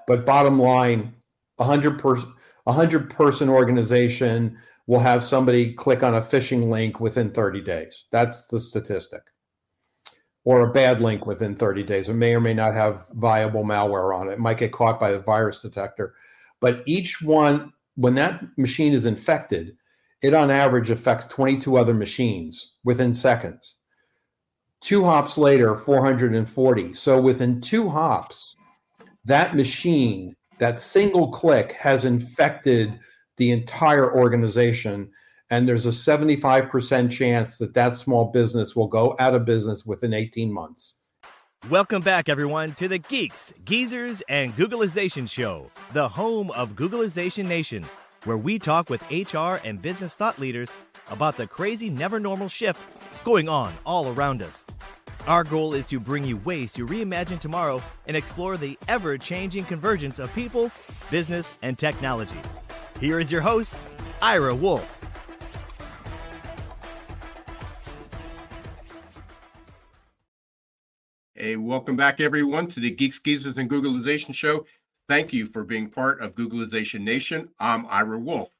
But bottom line, 100-person organization will have somebody click on a phishing link within 30 days. That's the statistic. Or a bad link within 30 days. It may or may not have viable malware on it. It might get caught by the virus detector. But each one, when that machine is infected, it on average affects 22 other machines within seconds. 2 hops later, 440. So within 2 hops, that machine, that single click, has infected the entire organization. And there's a 75% chance that that small business will go out of business within 18 months. Welcome back, everyone, to the Geeks, Geezers, and Googleization Show, the home of Googleization Nation, where we talk with HR and business thought leaders about the crazy, never normal shift going on all around us. Our goal is to bring you ways to reimagine tomorrow and explore the ever-changing convergence of people, business, and technology. Here is your host, Ira Wolfe. Hey, welcome back, everyone, to the Geeks, Geezers, and Googleization Show. Thank you for being part of Googleization Nation. I'm Ira Wolfe.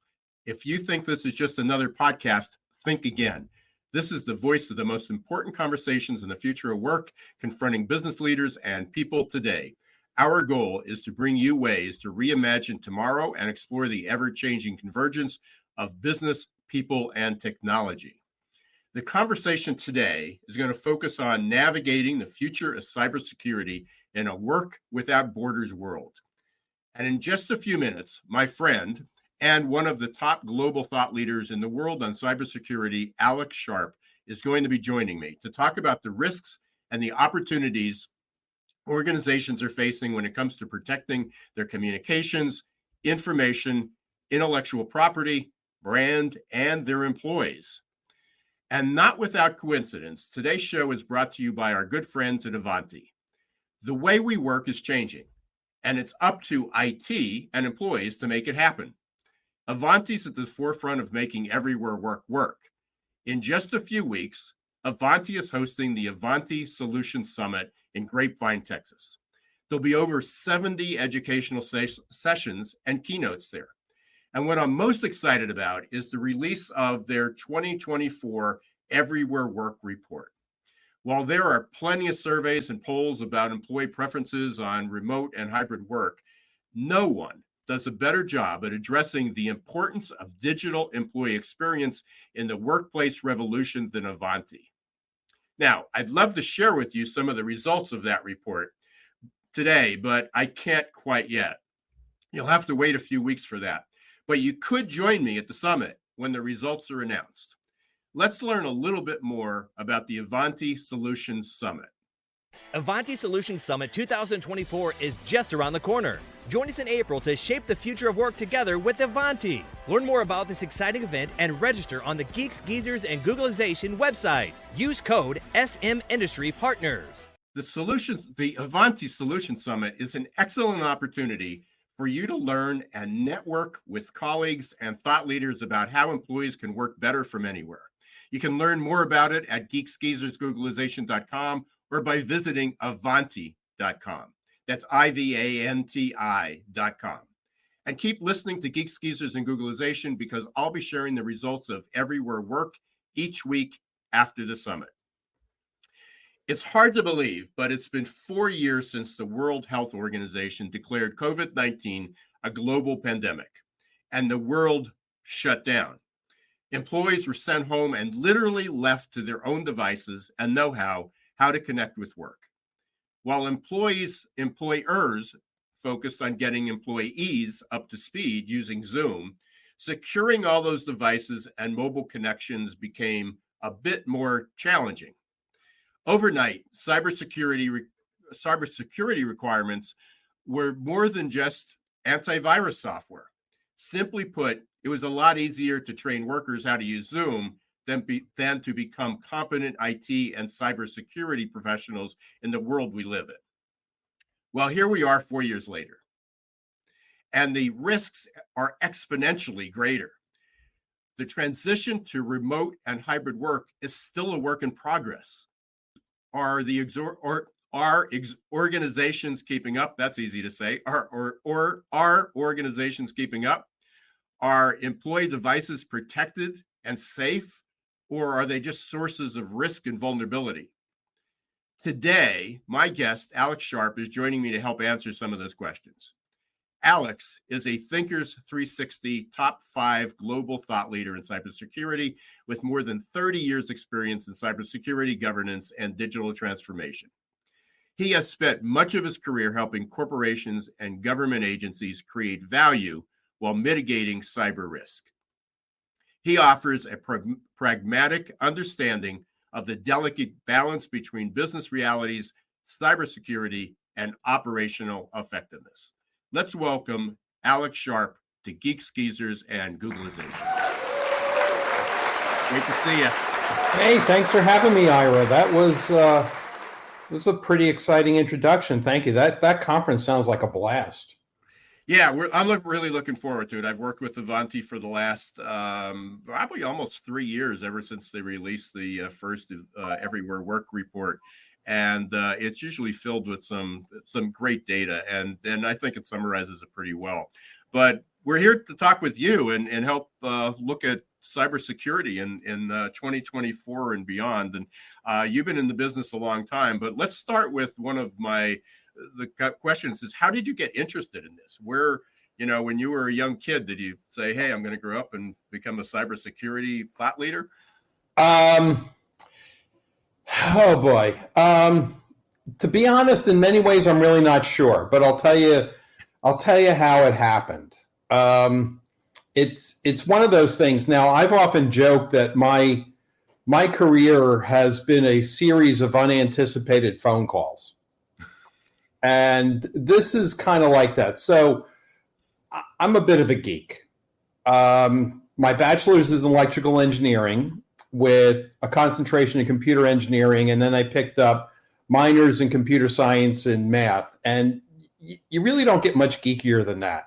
If you think this is just another podcast, think again. This is the voice of the most important conversations in the future of work, confronting business leaders and people today. Our goal is to bring you ways to reimagine tomorrow and explore the ever-changing convergence of business, people, and technology. The conversation today is going to focus on navigating the future of cybersecurity in a work without borders world. And in just a few minutes, my friend and one of the top global thought leaders in the world on cybersecurity, Alex Sharpe, is going to be joining me to talk about the risks and the opportunities organizations are facing when it comes to protecting their communications, information, intellectual property, brand, and their employees. And not without coincidence, today's show is brought to you by our good friends at Ivanti. The way we work is changing, and it's up to IT and employees to make it happen. Ivanti's at the forefront of making everywhere work work. In just a few weeks, Ivanti is hosting the Ivanti Solutions Summit in Grapevine, Texas. There'll be over 70 educational sessions and keynotes there. And what I'm most excited about is the release of their 2024 Everywhere Work Report. While there are plenty of surveys and polls about employee preferences on remote and hybrid work, no one does a better job at addressing the importance of digital employee experience in the workplace revolution than Ivanti. Now, I'd love to share with you some of the results of that report today, but I can't quite yet. You'll have to wait a few weeks for that. But you could join me at the summit when the results are announced. Let's learn a little bit more about the Ivanti Solutions Summit. Ivanti Solutions Summit 2024 is just around the corner. Join us in April to shape the future of work together with Ivanti. Learn more about this exciting event and register on the Geeks, Geezers, and Googleization website. Use code SMIndustryPartners. The Ivanti Solutions Summit is an excellent opportunity for you to learn and network with colleagues and thought leaders about how employees can work better from anywhere. You can learn more about it at geeksgeezersgoogleization.com or by visiting Ivanti.com. That's IVANTI.com. And keep listening to Geeks, Geezers, and Googleization because I'll be sharing the results of Everywhere Work each week after the summit. It's hard to believe, but it's been 4 years since the World Health Organization declared COVID-19 a global pandemic, and the world shut down. Employees were sent home and literally left to their own devices and know-how to connect with work. While employers focused on getting employees up to speed using Zoom, securing all those devices and mobile connections became a bit more challenging. Overnight, cybersecurity requirements were more than just antivirus software. Simply put, it was a lot easier to train workers how to use Zoom than to become competent IT and cybersecurity professionals in the world we live in. Well, here we are 4 years later, and the risks are exponentially greater. The transition to remote and hybrid work is still a work in progress. Are the Are organizations keeping up? That's easy to say. Are organizations keeping up? Are employee devices protected and safe, or are they just sources of risk and vulnerability? Today, my guest, Alex Sharpe, is joining me to help answer some of those questions. Alex is a Thinkers 360 top 5 global thought leader in cybersecurity with more than 30 years experience in cybersecurity governance and digital transformation. He has spent much of his career helping corporations and government agencies create value while mitigating cyber risk. He offers a pragmatic understanding of the delicate balance between business realities, cybersecurity, and operational effectiveness. Let's welcome Alex Sharpe to Geeks, Geezers, and Googlization. Great to see you. Hey, thanks for having me, Ira. That was a pretty exciting introduction. Thank you. That conference sounds like a blast. Yeah, I'm really looking forward to it. I've worked with Avanti for the last probably almost 3 years, ever since they released the first Everywhere Work report, and it's usually filled with some great data, and I think it summarizes it pretty well. But we're here to talk with you and help look at cybersecurity in 2024 and beyond. And you've been in the business a long time, but let's start with one of the questions is, how did you get interested in this? Where, when you were a young kid, did you say, hey, I'm going to grow up and become a cybersecurity thought leader? Oh boy. To be honest, in many ways, I'm really not sure, but I'll tell you how it happened. It's one of those things. Now, I've often joked that my career has been a series of unanticipated phone calls. And this is kind of like that. So I'm a bit of a geek. My bachelor's is in electrical engineering with a concentration in computer engineering. And then I picked up minors in computer science and math. And you really don't get much geekier than that.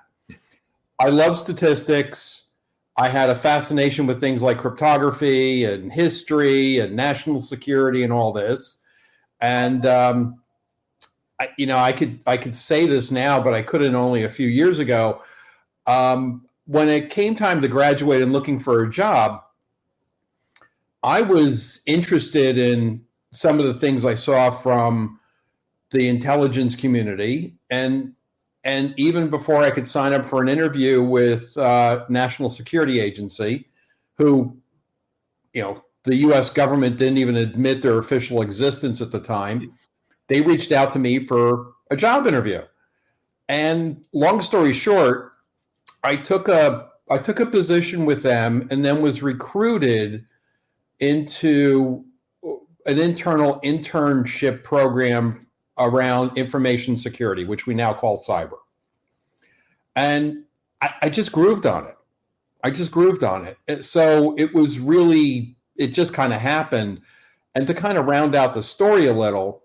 I love statistics. I had a fascination with things like cryptography and history and national security and all this. And, I could say this now, but I couldn't only a few years ago. When it came time to graduate and looking for a job, I was interested in some of the things I saw from the intelligence community, and even before I could sign up for an interview with National Security Agency, who, the U.S. government didn't even admit their official existence at the time. They reached out to me for a job interview. And long story short, I took a position with them and then was recruited into an internal internship program around information security, which we now call cyber. And I just grooved on it. So it just kind of happened. And to kind of round out the story a little,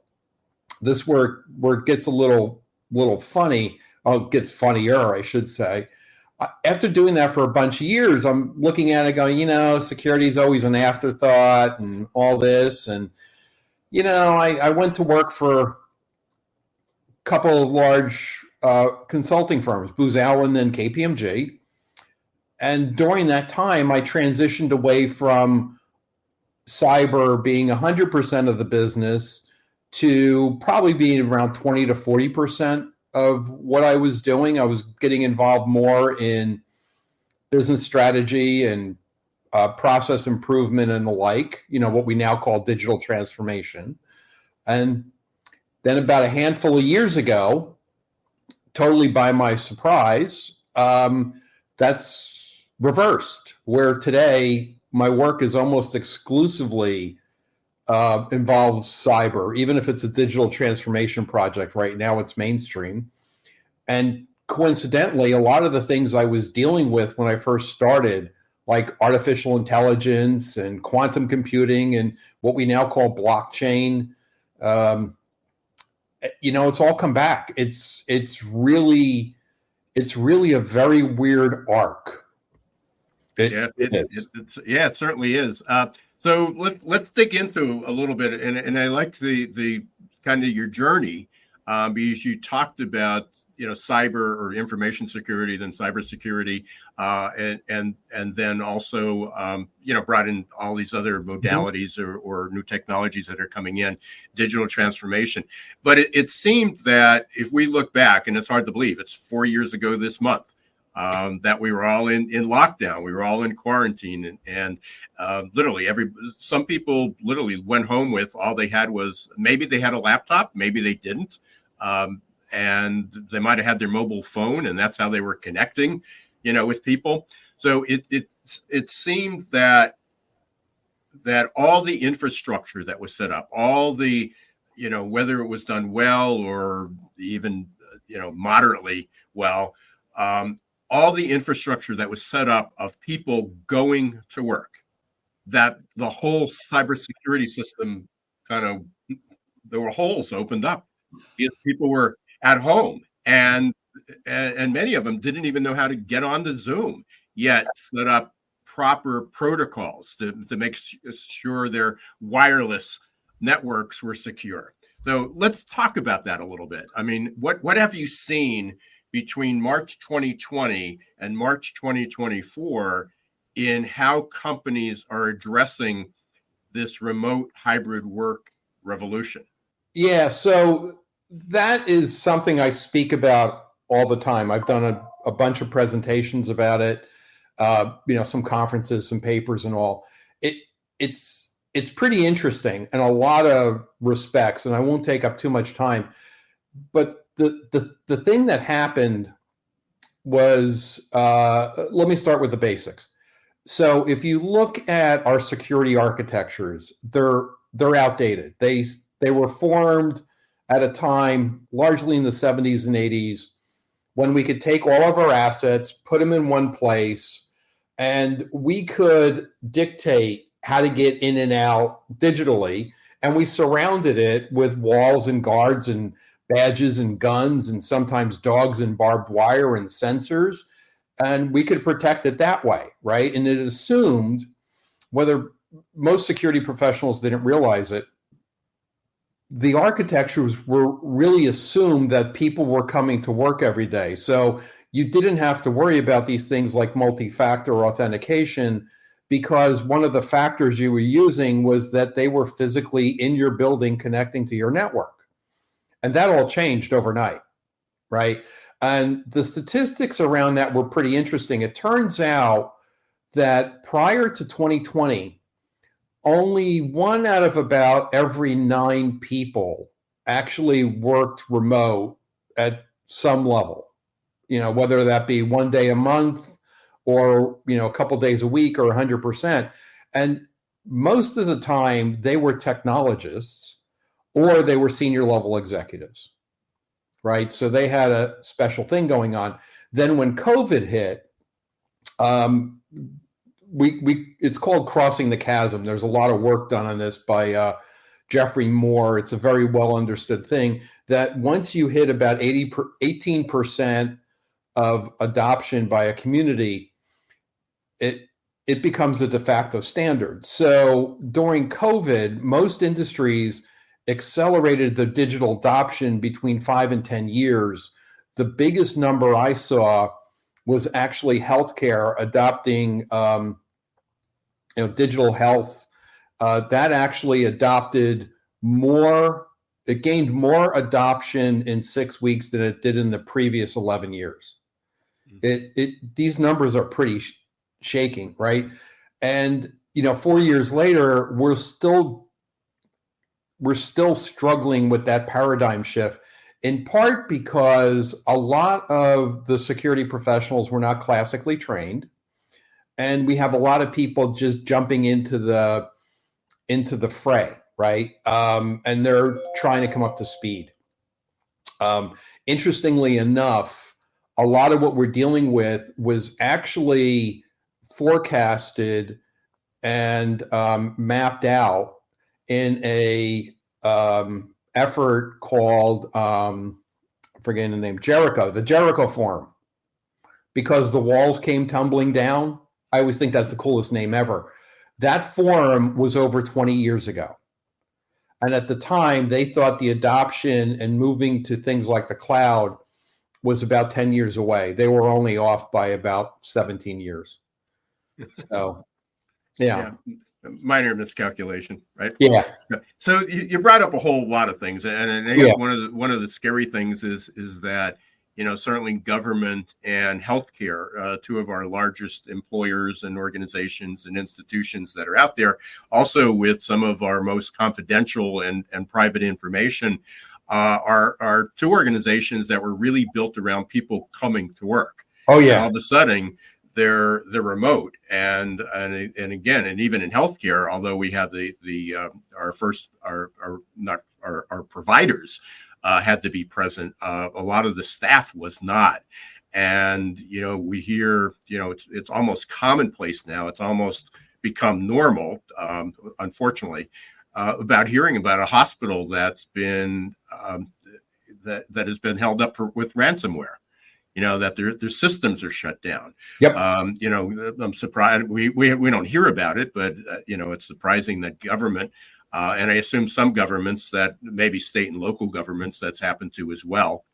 this where it gets a little funny. Oh, it gets funnier, I should say. After doing that for a bunch of years, I'm looking at it going, security is always an afterthought and all this. And, I went to work for a couple of large consulting firms, Booz Allen and KPMG. And during that time, I transitioned away from cyber being 100% of the business to probably being around 20 to 40% of what I was doing. I was getting involved more in business strategy and process improvement and the like, what we now call digital transformation. And then about a handful of years ago, totally by my surprise, that's reversed, where today my work is almost exclusively involves cyber, even if it's a digital transformation project. Right now it's mainstream. And coincidentally, a lot of the things I was dealing with when I first started, like artificial intelligence and quantum computing and what we now call blockchain, it's all come back. It's really a very weird arc. It certainly is. So let's dig into a little bit, and I like the kind of your journey, because you talked about cyber or information security, then cybersecurity, and then also brought in all these other modalities or new technologies that are coming in, digital transformation. But it seemed that if we look back, and it's hard to believe, it's 4 years ago this month, that we were all in lockdown, we were all in quarantine, and literally some people literally went home with all they had was, maybe they had a laptop, maybe they didn't. And they might have had their mobile phone, and that's how they were connecting, with people. So it seemed that all the infrastructure that was set up, all the, whether it was done well or even, moderately well, all the infrastructure that was set up of people going to work, that the whole cybersecurity system there were holes opened up because people were at home, and many of them didn't even know how to get onto Zoom, yet set up proper protocols to make sure their wireless networks were secure. So let's talk about that a little bit. I mean, what have you seen between March 2020 and March 2024 in how companies are addressing this remote hybrid work revolution? Yeah, so that is something I speak about all the time. I've done a bunch of presentations about it, some conferences, some papers and all. It's pretty interesting in a lot of respects, and I won't take up too much time. But the thing that happened was, let me start with the basics. So if you look at our security architectures, they're outdated. They were formed at a time largely in the 70s and 80s when we could take all of our assets, put them in one place, and we could dictate how to get in and out digitally. And we surrounded it with walls and guards and badges and guns and sometimes dogs and barbed wire and sensors. And we could protect it that way, right? And it assumed, whether most security professionals didn't realize it, the architectures were really assumed that people were coming to work every day. So you didn't have to worry about these things like multi-factor authentication, because one of the factors you were using was that they were physically in your building connecting to your network. And that all changed overnight, right? And the statistics around that were pretty interesting. It turns out that prior to 2020, only 1 out of about every 9 people actually worked remote at some level, whether that be 1 day a month or, a couple days a week or 100%. And most of the time they were technologists or they were senior level executives, right? So they had a special thing going on. Then when COVID hit, it's called crossing the chasm. There's a lot of work done on this by Jeffrey Moore. It's a very well understood thing that once you hit about 18% of adoption by a community, it becomes a de facto standard. So during COVID, most industries accelerated the digital adoption between 5 and 10 years. The biggest number I saw was actually healthcare adopting digital health. That actually adopted more, it gained more adoption in 6 weeks than it did in the previous 11 years. These numbers are pretty shaking, right? And 4 years later, we're still struggling with that paradigm shift, in part because a lot of the security professionals were not classically trained, and we have a lot of people just jumping into the fray, right? And they're trying to come up to speed. Interestingly enough, a lot of what we're dealing with was actually forecasted and mapped out in a effort called, I'm forgetting the name, the Jericho Forum, because the walls came tumbling down. I always think that's the coolest name ever. That forum was over 20 years ago. And at the time, they thought the adoption and moving to things like the cloud was about 10 years away. They were only off by about 17 years. So, yeah. Minor miscalculation, right? Yeah. So you brought up a whole lot of things, and I guess one of the scary things is that, certainly government and healthcare, two of our largest employers and organizations and institutions that are out there, also with some of our most confidential and private information, are two organizations that were really built around people coming to work. Oh yeah. And all of a sudden, they're remote, and again, and even in healthcare, although we have our providers had to be present, a lot of the staff was not, and we hear it's almost commonplace now. It's almost become normal, unfortunately, about hearing about a hospital that's been that has been held up with ransomware. That their systems are shut down. Yep. I'm surprised we don't hear about it, but it's surprising that government, and I assume some governments, that maybe state and local governments, that's happened to as well.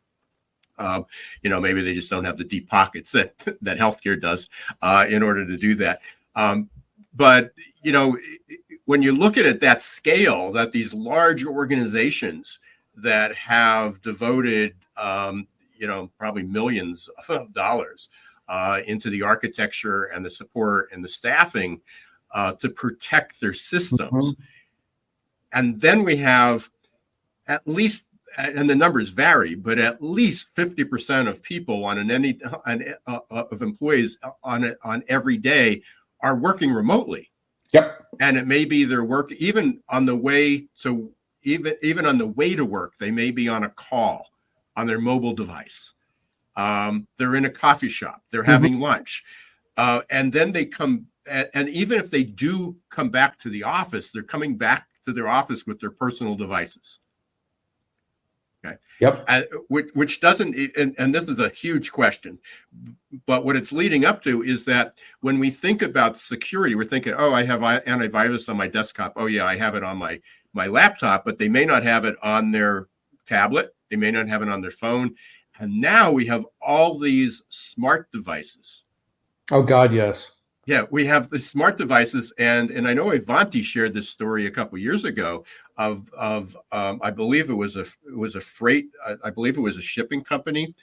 Maybe they just don't have the deep pockets that healthcare does in order to do that. But when you look at it that scale, that these large organizations that have devoted probably millions of dollars into the architecture and the support and the staffing to protect their systems. Mm-hmm. And then we have at least, and the numbers vary, but at least 50% of people of employees on every day are working remotely. Yep. And it may be their work even on the way to work, they may be on a call on their mobile device. They're in a coffee shop, they're having lunch. And then they come, and even if they do come back to the office, they're coming back to their office with their personal devices. Okay. Yep. Which doesn't, and this is a huge question, but what it's leading up to is that when we think about security, we're thinking, oh, I have antivirus on my desktop. Oh yeah, I have it on my laptop, but they may not have it on their tablet. They may not have it on their phone. And now we have all these smart devices. Oh, God, yes. Yeah, we have the smart devices. And I know Avanti shared this story a couple of years ago of I believe it was a freight, I believe it was a shipping company.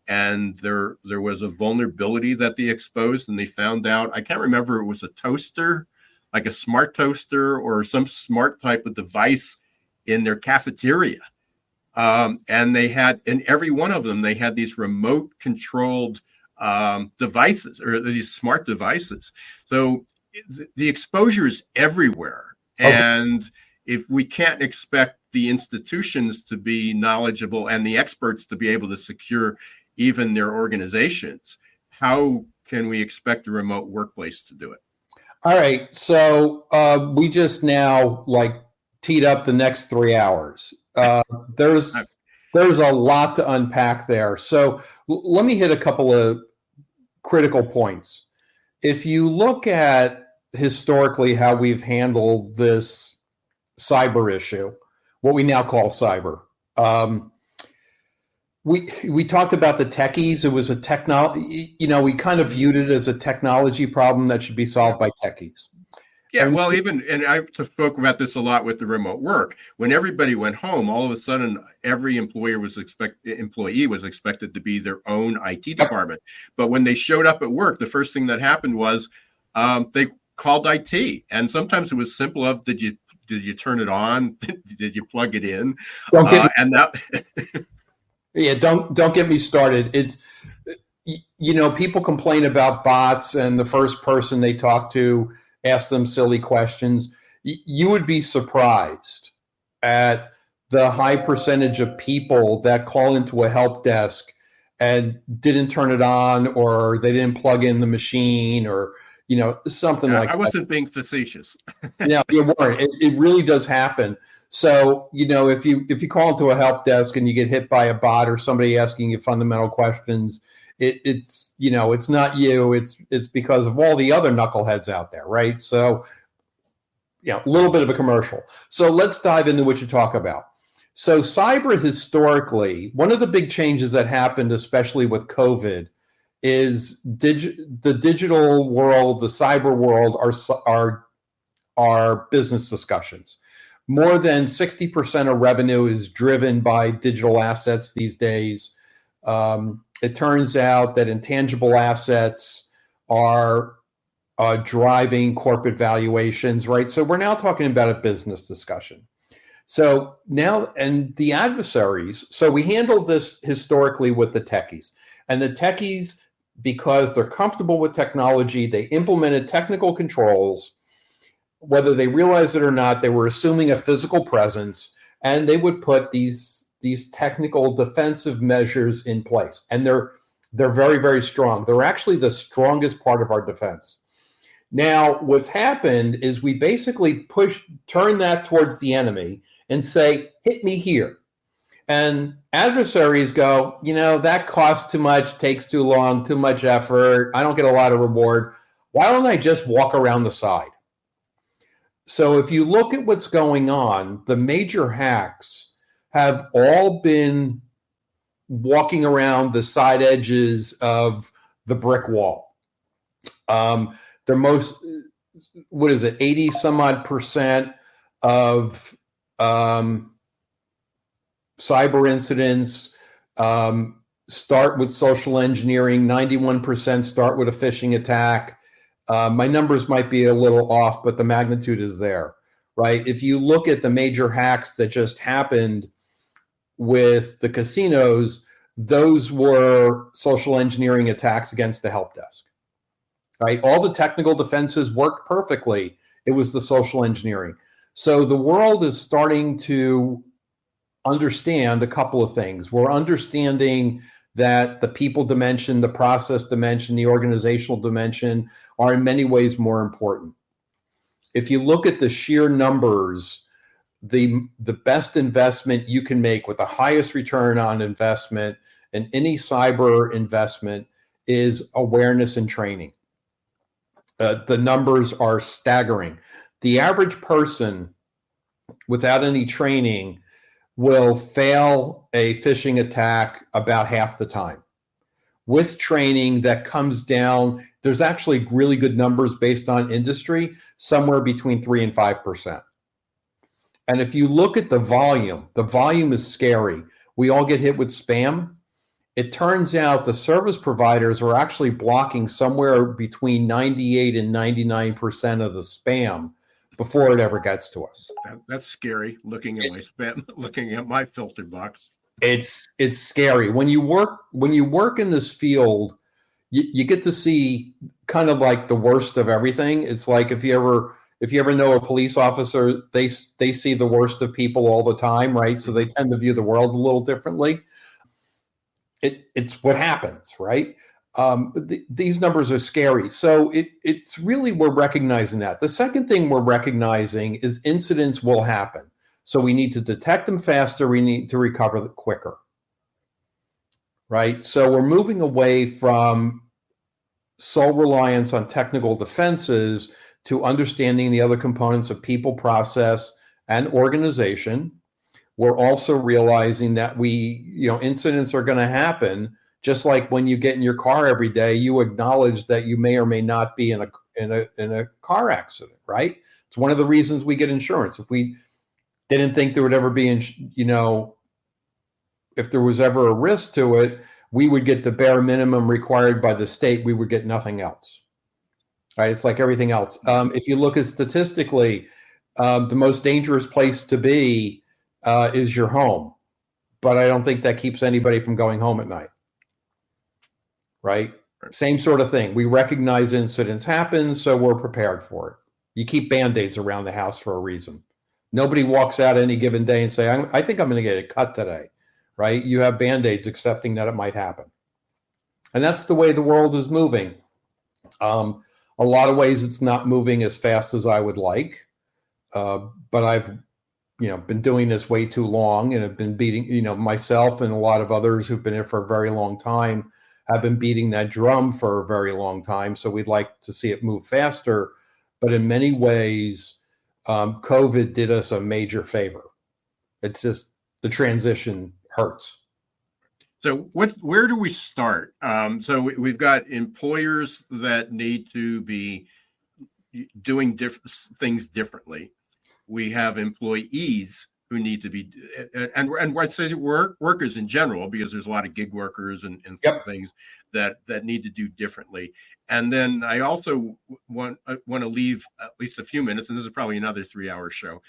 And there was a vulnerability that they exposed, and they found out, I can't remember, it was a toaster, like a smart toaster or some smart type of device in their cafeteria. And they had, in every one of them, they had these remote controlled devices, or these smart devices. So the exposure is everywhere. Okay. And if we can't expect the institutions to be knowledgeable and the experts to be able to secure even their organizations, how can we expect a remote workplace to do it? All right. So we just now teed up the next 3 hours. There's a lot to unpack there. So let me hit a couple of critical points. If you look at historically how we've handled this cyber issue, what we now call cyber, we talked about the techies. It was a technology, we kind of viewed it as a technology problem that should be solved by techies. Yeah, well, and I spoke about this a lot with the remote work. When everybody went home, all of a sudden, every employee was expected to be their own IT department. But when they showed up at work, the first thing that happened was they called IT, and sometimes it was simple of did you turn it on? Did you plug it in? Yeah, don't get me started. It's people complain about bots, and the first person they talk to ask them silly questions. You would be surprised at the high percentage of people that call into a help desk and didn't turn it on, or they didn't plug in the machine, or something like that. I wasn't being facetious. No, you weren't. It really does happen. So if you call into a help desk and you get hit by a bot or somebody asking you fundamental questions, it's not you. It's because of all the other knuckleheads out there, right? So a little bit of a commercial. So let's dive into what you talk about. So cyber historically, one of the big changes that happened, especially with COVID, is the digital world, the cyber world are business discussions. More than 60% of revenue is driven by digital assets these days. It turns out that intangible assets are driving corporate valuations, right? So we're now talking about a business discussion. So now, and the adversaries, so we handled this historically with the techies. And the techies, because they're comfortable with technology, they implemented technical controls. Whether they realized it or not, they were assuming a physical presence, and they would put these technical defensive measures in place. And they're very, very strong. They're actually the strongest part of our defense. Now, what's happened is we basically turn that towards the enemy and say, hit me here. And adversaries go, that costs too much, takes too long, too much effort. I don't get a lot of reward. Why don't I just walk around the side? So if you look at what's going on, the major hacks have all been walking around the side edges of the brick wall. They're 80 some odd percent of cyber incidents start with social engineering, 91% start with a phishing attack. My numbers might be a little off, but the magnitude is there, right? If you look at the major hacks that just happened with the casinos, those were social engineering attacks against the help desk, right? All the technical defenses worked perfectly. It was the social engineering. So the world is starting to understand a couple of things. We're understanding that the people dimension, the process dimension, the organizational dimension are in many ways more important. If you look at the sheer numbers, the best investment you can make with the highest return on investment in any cyber investment is awareness and training. The numbers are staggering. The average person without any training will fail a phishing attack about half the time. With training, that comes down, there's actually really good numbers based on industry, somewhere between 3 and 5%. And if you look at the volume is scary. We all get hit with spam. It turns out the service providers are actually blocking somewhere between 98 and 99% of the spam before it ever gets to us. That's scary. Looking at my spam, looking at my filter box. It's scary. When you work in this field, you get to see kind of like the worst of everything. It's like if you ever know a police officer, they see the worst of people all the time, right? So they tend to view the world a little differently. It's what happens, right? These numbers are scary. So it's really, we're recognizing that. The second thing we're recognizing is incidents will happen. So we need to detect them faster. We need to recover them quicker, right? So we're moving away from sole reliance on technical defenses to understanding the other components of people, process, and organization. We're also realizing that incidents are going to happen. Just like when you get in your car every day, you acknowledge that you may or may not be in a car accident, right? It's one of the reasons we get insurance. If we didn't think there would ever be, if there was ever a risk to it, we would get the bare minimum required by the state. We would get nothing else, right? It's like everything else. If you look at statistically, the most dangerous place to be is your home, but I don't think that keeps anybody from going home at night. Right? Same sort of thing. We recognize incidents happen, so we're prepared for it. You keep Band-Aids around the house for a reason. Nobody walks out any given day and say, I think I'm going to get a cut today, right? You have Band-Aids accepting that it might happen. And that's the way the world is moving. A lot of ways it's not moving as fast as I would like, but I've been doing this way too long and have been beating, myself and a lot of others who've been here for a very long time have been beating that drum for a very long time. So we'd like to see it move faster. But in many ways, COVID did us a major favor. It's just the transition hurts. So where do we start? So we've got employers that need to be doing things differently. We have employees who need to be, and I'd say workers in general, because there's a lot of gig workers and things that need to do differently. And then I also want to leave at least a few minutes, and this is probably another 3-hour show,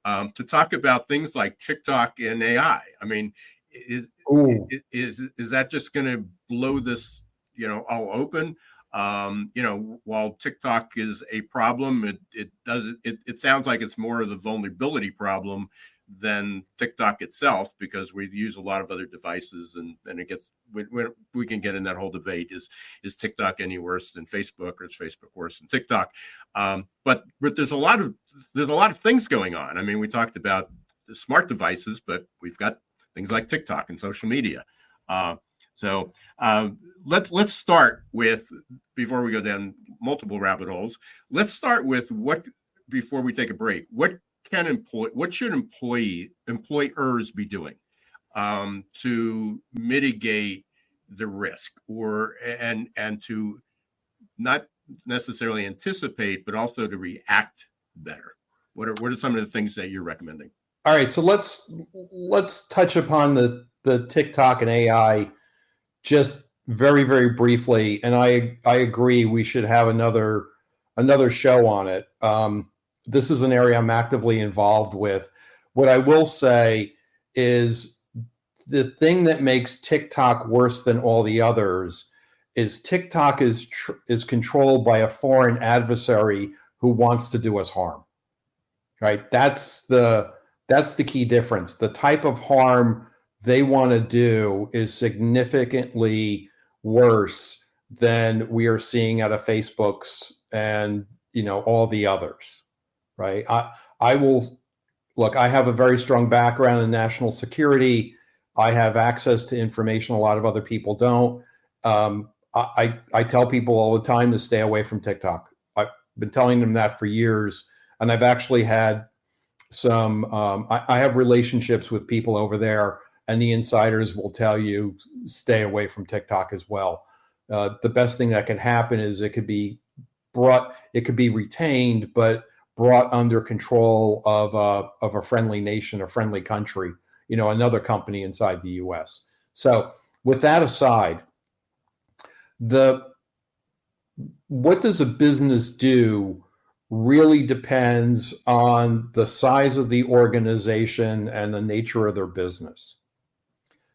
to talk about things like TikTok and AI. I mean, is that just going to blow this, all open? While TikTok is a problem, it sounds like it's more of the vulnerability problem than TikTok itself, because we use a lot of other devices, and it gets, we can get in that whole debate. Is TikTok any worse than Facebook, or is Facebook worse than TikTok? But there's a lot of things going on. I mean, we talked about the smart devices, but we've got things like TikTok and social media. So let's start with, before we go down multiple rabbit holes, let's start with before we take a break, what should employers be doing to mitigate the risk, and to not necessarily anticipate, but also to react better? What are some of the things that you're recommending? All right, so let's touch upon the TikTok and AI just very, very briefly. And I agree, we should have another show on it. This is an area I'm actively involved with. What I will say is the thing that makes TikTok worse than all the others is TikTok is controlled by a foreign adversary who wants to do us harm. Right? That's the key difference. The type of harm they want to do is significantly worse than we are seeing out of Facebook's and all the others. Right? I will look. I have a very strong background in national security. I have access to information a lot of other people don't. I tell people all the time to stay away from TikTok. I've been telling them that for years, and I've actually had some. I have relationships with people over there, and the insiders will tell you stay away from TikTok as well. The best thing that can happen is it could be retained, but brought under control of a friendly nation, a friendly country, another company inside the U.S. So with that aside, what does a business do really depends on the size of the organization and the nature of their business.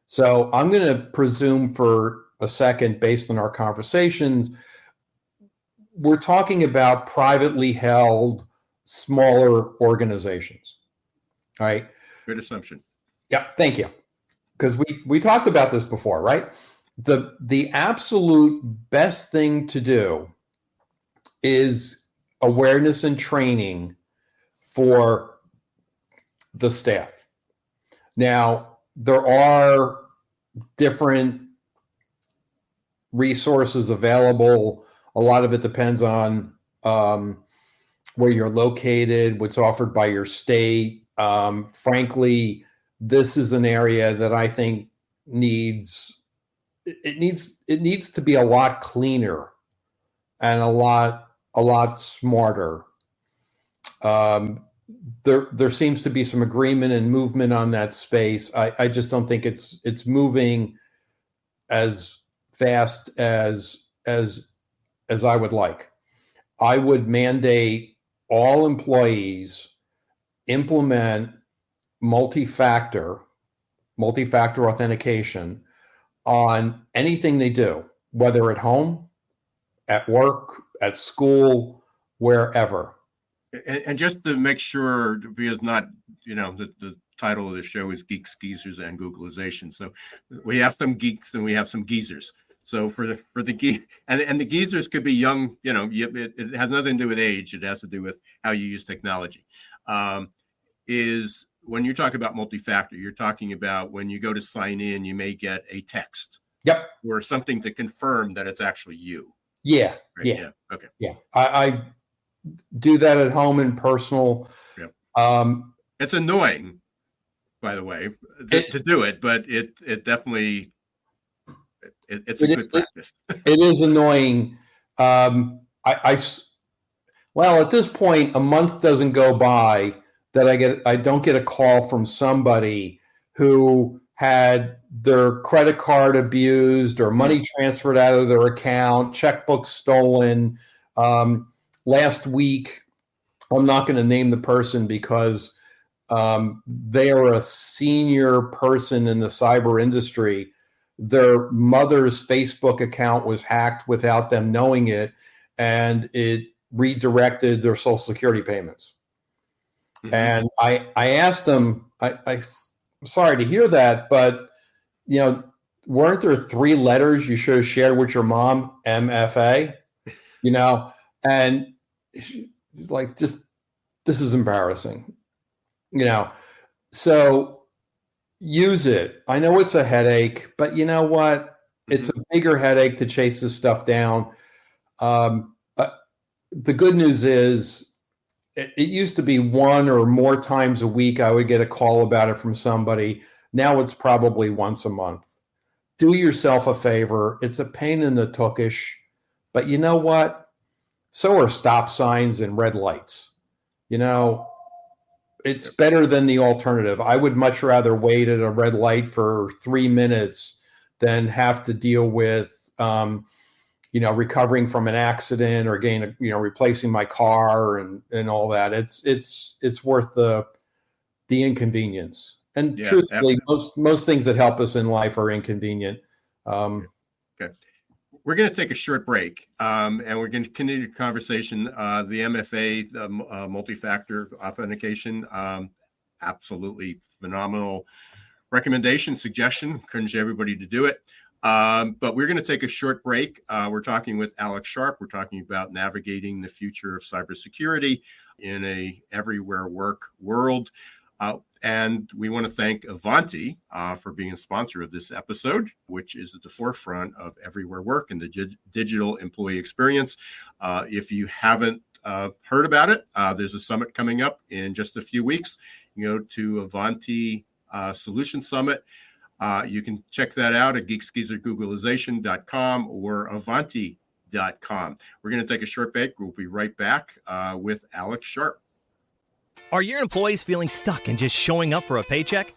So I'm going to presume for a second, based on our conversations, we're talking about privately held, smaller organizations. All right. Good assumption. Yeah, thank you. Because we talked about this before, right? The absolute best thing to do is awareness and training for the staff. Now, there are different resources available. A lot of it depends on where you're located, what's offered by your state. Frankly, this is an area that I think needs to be a lot cleaner and a lot smarter. There seems to be some agreement and movement on that space. I just don't think it's moving as fast as I would like. I would mandate all employees implement multi-factor authentication on anything they do, whether at home, at work, at school, wherever. And just to make sure, because not, the title of the show is Geeks, Geezers, and Googlization. So we have some geeks and we have some geezers. So for the geek, and the geezers could be young, it has nothing to do with age. It has to do with how you use technology. Is when you talk about multi-factor, you're talking about when you go to sign in, you may get a text. Yep. Or something to confirm that it's actually you. Yeah. Right? Yeah. Okay. Yeah. do that at home in personal. Yep. Um, It's annoying, by the way, to do it, but it definitely it's a good practice. It is annoying. Well, at this point, a month doesn't go by that I don't get a call from somebody who had their credit card abused or money transferred out of their account, checkbook stolen. Last week, I'm not going to name the person because they are a senior person in the cyber industry. Their mother's Facebook account was hacked without them knowing it, and it redirected their Social Security payments. Mm-hmm. And I asked them, I'm sorry to hear that, but weren't there 3 letters you should have shared with your mom? MFA, and she's like, this is embarrassing, so use it. I know it's a headache, but you know what? It's a bigger headache to chase this stuff down. The good news is it used to be 1 or more times a week I would get a call about it from somebody. Now it's probably once a month. Do yourself a favor. It's a pain in the tuckish, but you know what? So are stop signs and red lights. It's better than the alternative. I would much rather wait at a red light for 3 minutes than have to deal with recovering from an accident or replacing my car and all that. It's worth the inconvenience. And truthfully, most things that help us in life are inconvenient. Okay. We're going to take a short break, and we're going to continue the conversation. The MFA, multi-factor authentication, absolutely phenomenal recommendation, suggestion. Encourage everybody to do it. But we're going to take a short break. We're talking with Alex Sharpe. We're talking about navigating the future of cybersecurity in a everywhere work world. And we want to thank Ivanti for being a sponsor of this episode, which is at the forefront of everywhere work and the digital employee experience. If you haven't heard about it, there's a summit coming up in just a few weeks. You go to Ivanti Solution Summit. You can check that out at geeksgeezergoogleization.com or avanti.com. We're going to take a short break. We'll be right back with Alex Sharpe. Are your employees feeling stuck and just showing up for a paycheck?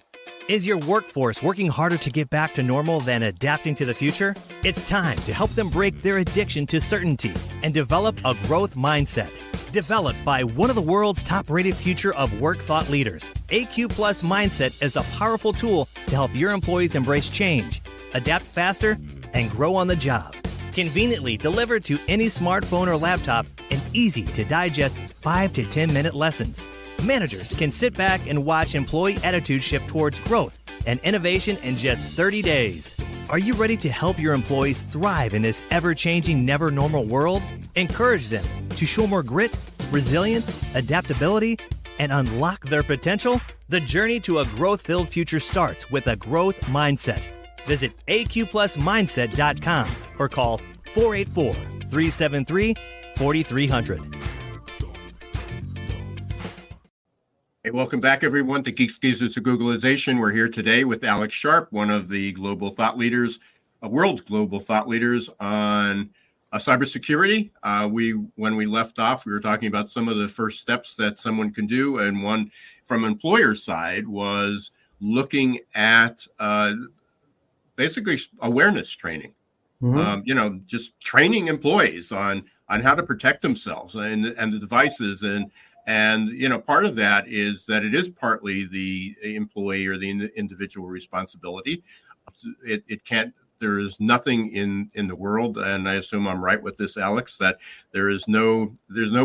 Is your workforce working harder to get back to normal than adapting to the future? It's time to help them break their addiction to certainty and develop a growth mindset. Developed by one of the world's top-rated future of work thought leaders, AQ Plus Mindset is a powerful tool to help your employees embrace change, adapt faster, and grow on the job. Conveniently delivered to any smartphone or laptop and easy to digest 5 to 10-minute lessons. Managers can sit back and watch employee attitude shift towards growth and innovation in just 30 days. Are you ready to help your employees thrive in this ever-changing, never-normal world? Encourage them to show more grit, resilience, adaptability, and unlock their potential? The journey to a growth-filled future starts with a growth mindset. Visit aqplusmindset.com or call 484-373-4300. Hey, welcome back, everyone, to Geeks Geezers of Googleization. We're here today with Alex Sharpe, one of the global thought leaders, world's global thought leaders on cybersecurity. When we left off, we were talking about some of the first steps that someone can do, and one from employer side was looking at basically awareness training. Just training employees on how to protect themselves and the devices and part of that is that it is partly the employee or the individual responsibility. It can't. There is nothing in the world, and I assume I'm right with this, Alex, that there's no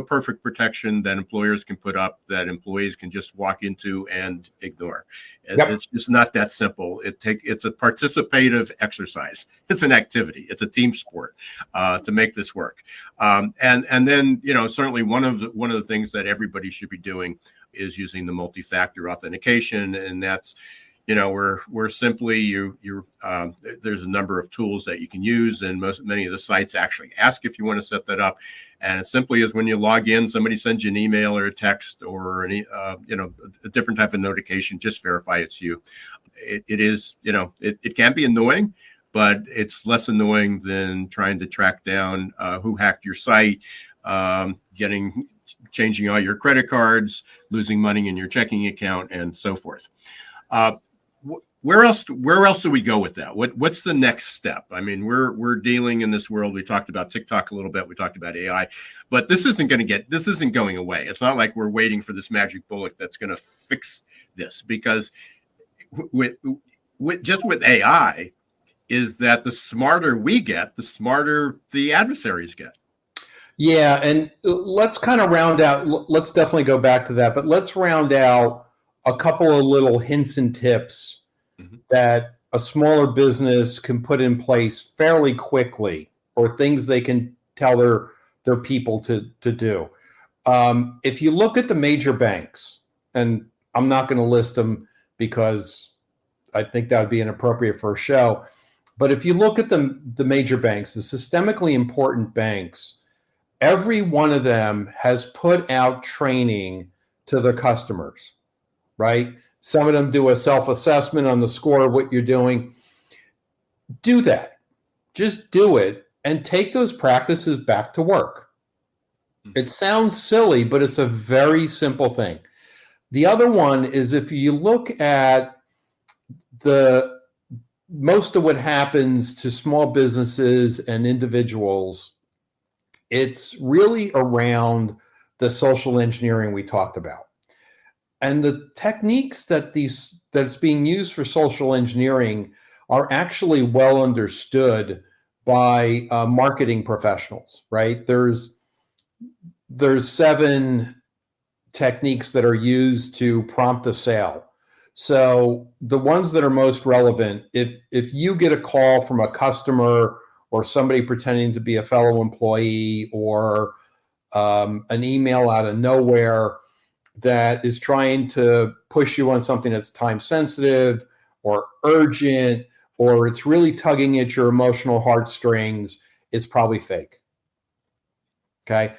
perfect protection that employers can put up that employees can just walk into and ignore. Yep. It's just not that simple. It's a participative exercise. It's an activity. It's a team sport to make this work. And then certainly one of the things that everybody should be doing is using the multi-factor authentication, and that's we're simply there's a number of tools that you can use, and many of the sites actually ask if you want to set that up. And it simply is when you log in, somebody sends you an email or a text or any, a different type of notification, just verify it's you. It is, it can be annoying, but it's less annoying than trying to track down who hacked your site, changing all your credit cards, losing money in your checking account, and so forth. Where else do we go with that? What's the next step? I mean, we're dealing in this world. We talked about TikTok a little bit. We talked about AI, but this isn't going away. It's not like we're waiting for this magic bullet that's going to fix this, because with AI is that the smarter we get, the smarter the adversaries get. Yeah, and let's kind of round out. Let's definitely go back to that, but let's round out a couple of little hints and tips that a smaller business can put in place fairly quickly, or things they can tell their people to do. If you look at the major banks, and I'm not going to list them because I think that would be inappropriate for a show, but if you look at the major banks, the systemically important banks, every one of them has put out training to their customers, right? Some of them do a self-assessment on the score of what you're doing. Do that. Just do it and take those practices back to work. It sounds silly, but it's a very simple thing. The other one is, if you look at most of what happens to small businesses and individuals, it's really around the social engineering we talked about. And the techniques that's being used for social engineering are actually well understood by marketing professionals, right? There's 7 techniques that are used to prompt a sale. So the ones that are most relevant, if you get a call from a customer or somebody pretending to be a fellow employee, or an email out of nowhere that is trying to push you on something that's time sensitive or urgent, or it's really tugging at your emotional heartstrings, it's probably fake. Okay.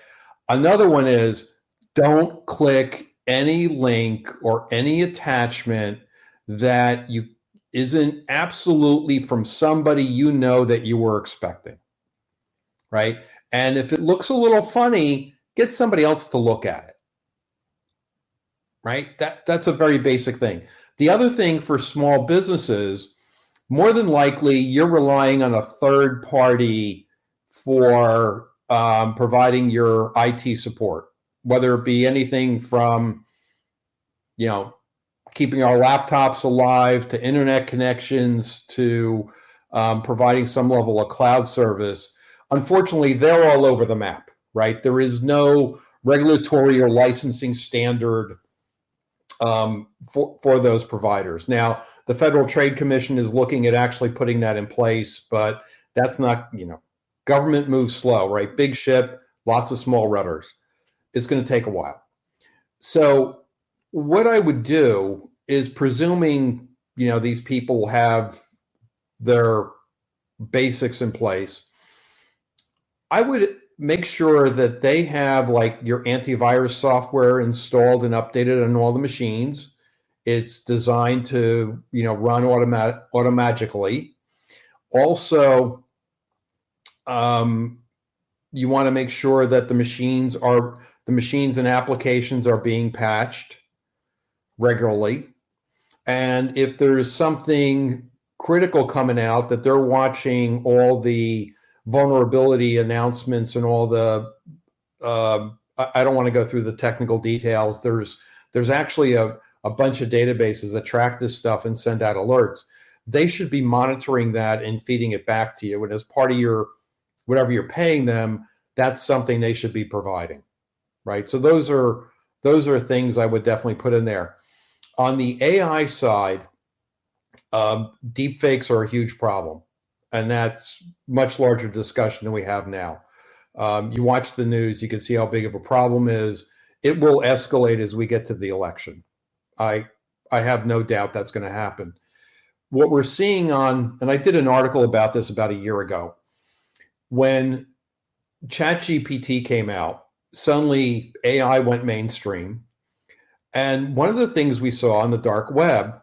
Another one is, don't click any link or any attachment that isn't absolutely from somebody that you were expecting, right? And if it looks a little funny, get somebody else to look at it, right? That's a very basic thing. The other thing for small businesses, more than likely, you're relying on a third party for providing your IT support, whether it be anything from, keeping our laptops alive, to internet connections, to providing some level of cloud service. Unfortunately, they're all over the map, right? There is no regulatory or licensing standard for those providers. Now, the Federal Trade Commission is looking at actually putting that in place, but that's not, government moves slow, right? Big ship, lots of small rudders. It's going to take a while. So what I would do is, presuming, these people have their basics in place, I would make sure that they have, like, your antivirus software installed and updated on all the machines. It's designed to, run automatically. Also, you want to make sure that the machines and applications are being patched regularly. And if there's something critical coming out, that they're watching all the vulnerability announcements and all the, I don't want to go through the technical details. There's actually a bunch of databases that track this stuff and send out alerts. They should be monitoring that and feeding it back to you. And as part of your, whatever you're paying them, that's something they should be providing, right? So those are things I would definitely put in there. On the AI side, deep fakes are a huge problem, and that's much larger discussion than we have now. You watch the news, you can see how big of a problem is. It will escalate as we get to the election. I have no doubt that's going to happen. What we're seeing and I did an article about this about a year ago, when ChatGPT came out. Suddenly, AI went mainstream. And one of the things we saw on the dark web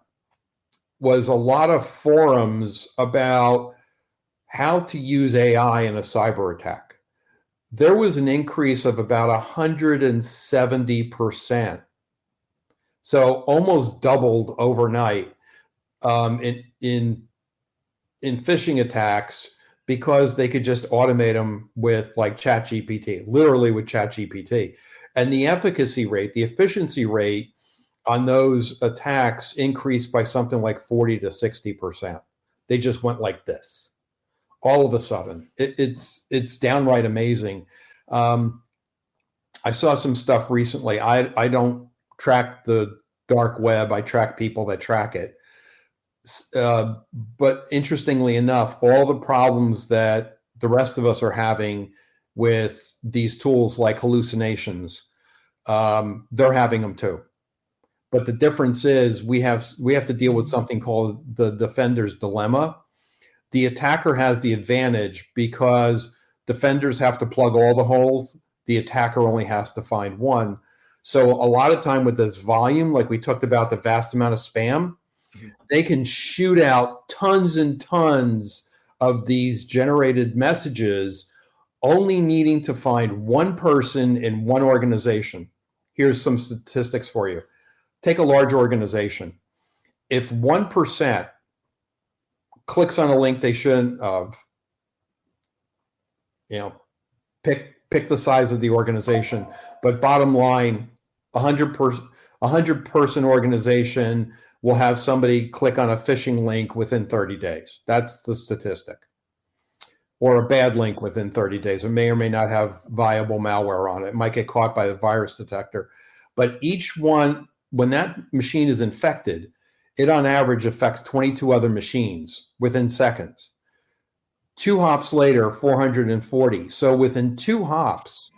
was a lot of forums about how to use AI in a cyber attack. There was an increase of about 170%. So almost doubled overnight in phishing attacks because they could just automate them with like ChatGPT, literally with ChatGPT. And the efficacy rate, the efficiency rate on those attacks increased by something like 40 to 60%. They just went like this. All of a sudden, it's downright amazing. I saw some stuff recently. I don't track the dark web. I track people that track it. But interestingly enough, all the problems that the rest of us are having with these tools like hallucinations, they're having them too. But the difference is we have to deal with something called the defender's dilemma. The attacker has the advantage because defenders have to plug all the holes. The attacker only has to find one. So a lot of time with this volume, like we talked about the vast amount of spam, they can shoot out tons and tons of these generated messages, only needing to find one person in one organization. Here's some statistics for you. Take a large organization. If 1% clicks on a link they shouldn't have, pick the size of the organization. But bottom line, 100 person organization will have somebody click on a phishing link within 30 days. That's the statistic. Or a bad link within 30 days. It may or may not have viable malware on it. It might get caught by the virus detector. But each one, when that machine is infected, it on average affects 22 other machines within seconds. 2 hops later, 440. So within 2 hops,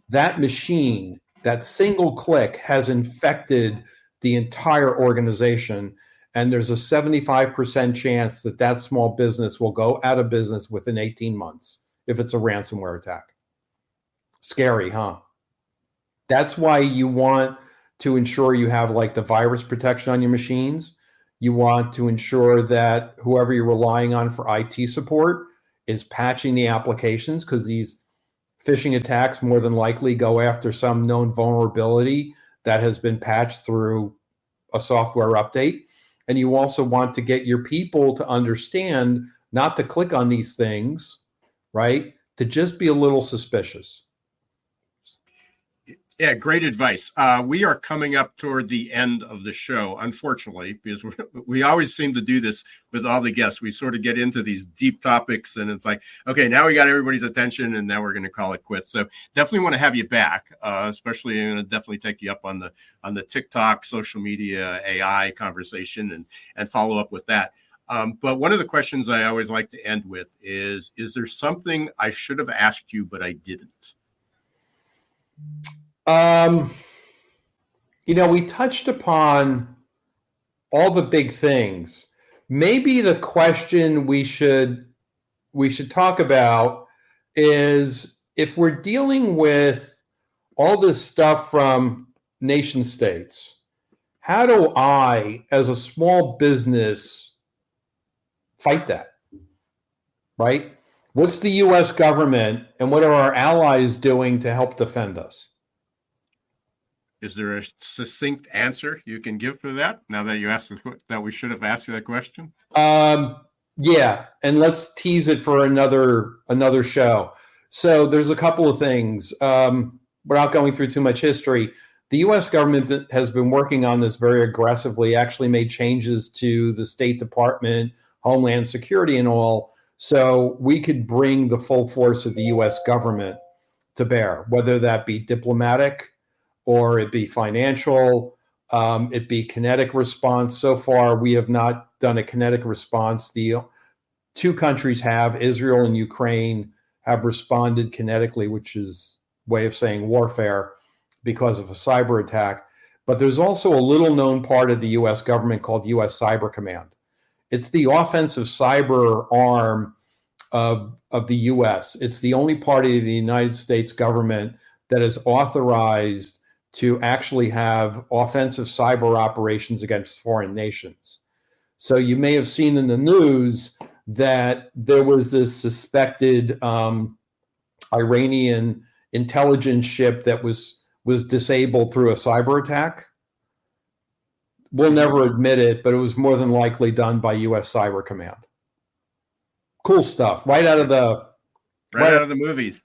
that machine, that single click has infected the entire organization. And there's a 75% chance that that small business will go out of business within 18 months if it's a ransomware attack. Scary, huh? That's why you want to ensure you have like the virus protection on your machines. You want to ensure that whoever you're relying on for IT support is patching the applications, because these phishing attacks more than likely go after some known vulnerability that has been patched through a software update. And you also want to get your people to understand not to click on these things, right? To just be a little suspicious. Yeah, great advice. We are coming up toward the end of the show, unfortunately, because we always seem to do this with all the guests. We sort of get into these deep topics, and it's like, okay, now we got everybody's attention, and now we're going to call it quits. So definitely want to have you back, especially I'm going to definitely take you up on the TikTok, social media, AI conversation, and follow up with that. But one of the questions I always like to end with is there something I should have asked you, but I didn't? We touched upon all the big things. Maybe the question we should talk about is, if we're dealing with all this stuff from nation states, how do I, as a small business, fight that? Right? What's the U.S. government and what are our allies doing to help defend us? Is there a succinct answer you can give for that, now that you asked that we should have asked you that question? Yeah, and let's tease it for another show. So there's a couple of things. Without going through too much history, the U.S. government has been working on this very aggressively, actually made changes to the State Department, Homeland Security and all, so we could bring the full force of the U.S. government to bear, whether that be diplomatic, or it be financial, it be kinetic response. So far, we have not done a kinetic response. The 2 countries have, Israel and Ukraine, have responded kinetically, which is a way of saying warfare, because of a cyber attack. But there's also a little known part of the U.S. government called U.S. Cyber Command. It's the offensive cyber arm of the U.S. It's the only party of the United States government that is authorized to actually have offensive cyber operations against foreign nations. So you may have seen in the news that there was this suspected Iranian intelligence ship that was disabled through a cyber attack. We'll never admit it, but it was more than likely done by U.S. Cyber Command. Cool stuff, right out of the movies,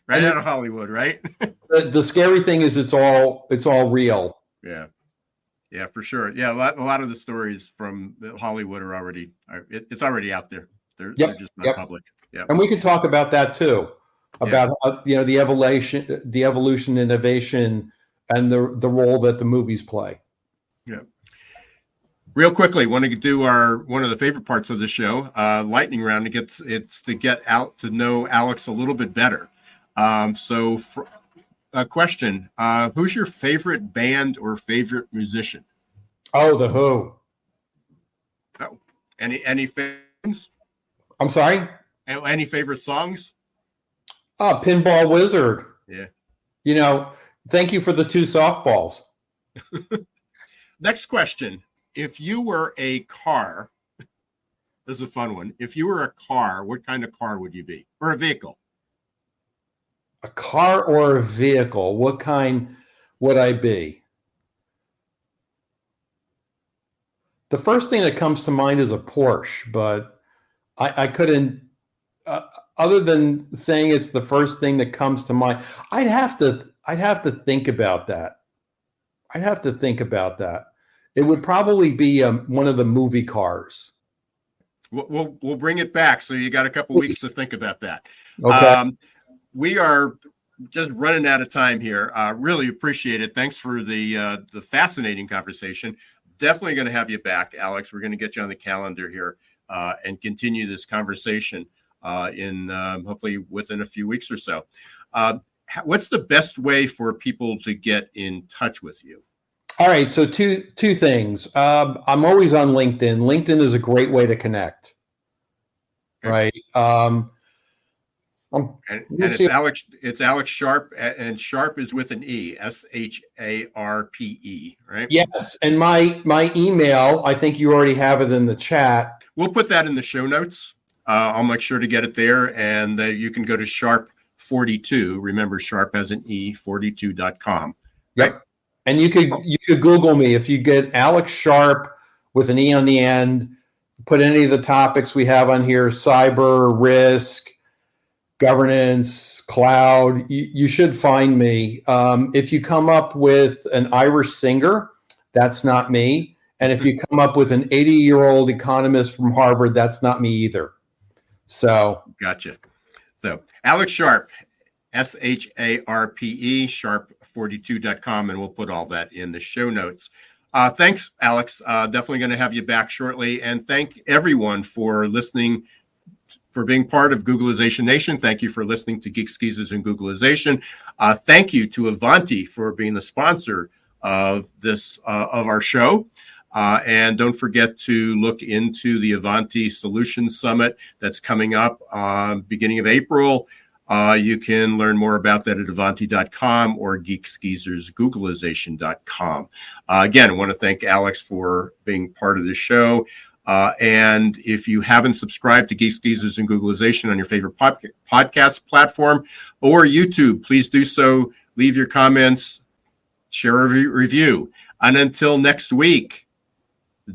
right out of Hollywood, right? The scary thing is it's all real. Yeah, for sure. Yeah, a lot of the stories from Hollywood are already it's already out there. They're just not public. Yeah, and we could talk about that too, about the evolution, innovation, and the role that the movies play. Yeah. Real quickly, want to do one of the favorite parts of the show, lightning round. It's to get out to know Alex a little bit better. So, for a question: who's your favorite band or favorite musician? Oh, The Who. Oh, any favorites? I'm sorry. Any favorite songs? Pinball Wizard. Yeah. Thank you for the 2 softballs. Next question. If you were a car, this is a fun one. If you were a car, what kind of car would you be? Or a vehicle? A car or a vehicle? What kind would I be? The first thing that comes to mind is a Porsche, but I couldn't, other than saying it's the first thing that comes to mind, I'd have to think about that. It would probably be one of the movie cars. We'll bring it back. So you got a couple weeks to think about that. Okay. We are just running out of time here. Really appreciate it. Thanks for the fascinating conversation. Definitely going to have you back, Alex. We're going to get you on the calendar here and continue this conversation in hopefully within a few weeks or so. What's the best way for people to get in touch with you? All right. So two things. I'm always on LinkedIn. LinkedIn is a great way to connect. Okay. Right. And it's Alex Sharpe, and Sharpe is with an E, SHARPE, right? Yes. And my email, I think you already have it in the chat. We'll put that in the show notes. I'll make sure to get it there, and you can go to Sharpe 42. Remember, Sharpe has an E, 42.com. Yep. Right? And you could Google me. If you get Alex Sharpe with an E on the end, put any of the topics we have on here, cyber, risk, governance, cloud, you should find me. If you come up with an Irish singer, that's not me. And if you come up with an 80-year-old economist from Harvard, that's not me either. So gotcha. So Alex Sharpe, SHARPE, Sharpe42.com, and we'll put all that in the show notes. Thanks, Alex. Definitely going to have you back shortly. And thank everyone for listening, for being part of Googlization Nation. Thank you for listening to Geeks, Geezers, and Googlization. Thank you to Ivanti for being the sponsor of this of our show. And don't forget to look into the Ivanti Solutions Summit that's coming up beginning of April. You can learn more about that at Avanti.com or geeksgeezersgooglization.com. Again, I want to thank Alex for being part of the show. And if you haven't subscribed to Geeks, Geezers, and Googlization on your favorite podcast platform or YouTube, please do so. Leave your comments, share a review. And until next week,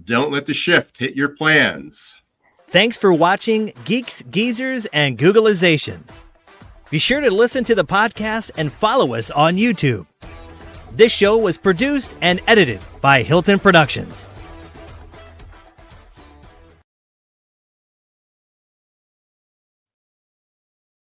don't let the shift hit your plans. Thanks for watching Geeks, Geezers, and Googlization. Be sure to listen to the podcast and follow us on YouTube. This show was produced and edited by Hilton Productions.